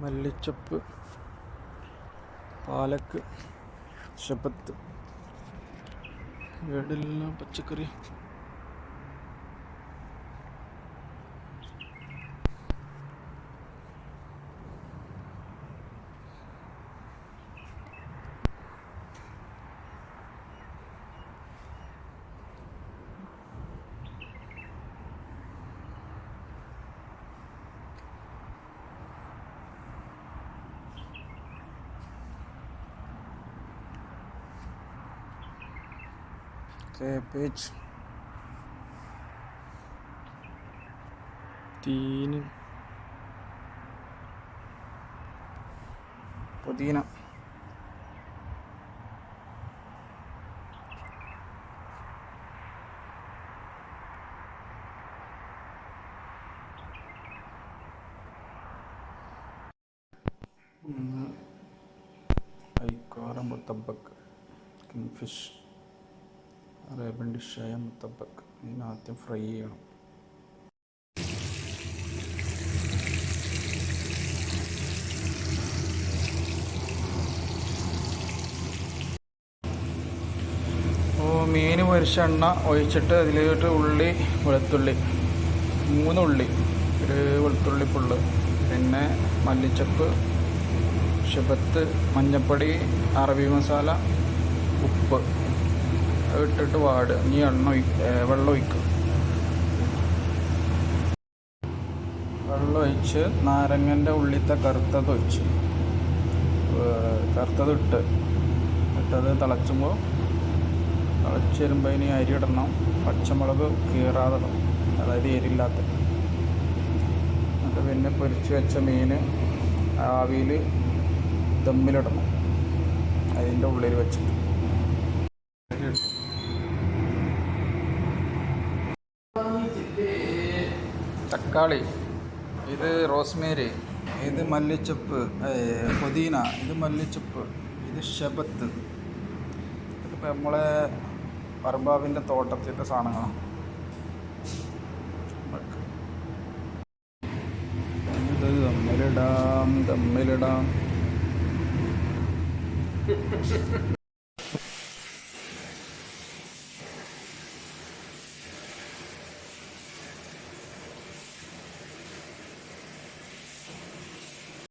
മല്ലിച്ചപ്പ്, പാലക്ക്, ഷബത്ത്, ഇവിടെല്ലാം പച്ചക്കറി. cabbage, three, പുതിന, ഐക്കാറ mutabbaq, kingfish, Arabian ഡിഷായ mutabbaq. ഇതിനാദ്യം fry ചെയ്യണം. മീൻ പൊരിച്ച എണ്ണ ഒഴിച്ചിട്ട് അതിലോട്ട് ഉള്ളി, വെളുത്തുള്ളി, 3 ഉള്ളി, ഒരു വെളുത്തുള്ളി ഫുള്ള്, പിന്നെ മല്ലിച്ചപ്പ്, ഷബത്ത്, മഞ്ഞൾപ്പൊടി, അറബി മസാല, ഉപ്പ് ഇട്ടിട്ട് വാട്. ഇനി വെള്ളം ഒഴിക്കും. വെള്ളം ഒഴിച്ച് നാരങ്ങൻ്റെ ഉള്ളിത്തെ കറുത്തത് ഒഴിച്ച് കറുത്തത് ഇട്ടത് തിളച്ചുമ്പോൾ വരുമ്പോൾ ഇനി അരി ഇടണം. പച്ചമുളക് കീറാതെ ഇടണം, അതായത് എരില്ലാത്ത. എന്നിട്ട് പിന്നെ പൊരിച്ച് വെച്ച മീൻ ആവിയിൽ ദമ്മിലിടണം, അതിൻ്റെ ഉള്ളിൽ വെച്ചിട്ട്. തക്കാളി, ഇത് റോസ്മേരി, ഇത് മല്ലിച്ചപ്പ്, പുതിന, ഇത് മല്ലിച്ചപ്പ്, ഇത് ഷബത്ത്. ഇതിപ്പോൾ നമ്മളെ പറമ്പാവിൻ്റെ തോട്ടത്തിൻ്റെ സാധനങ്ങളാണ്. ഇത് ദമ്മിലിടാം.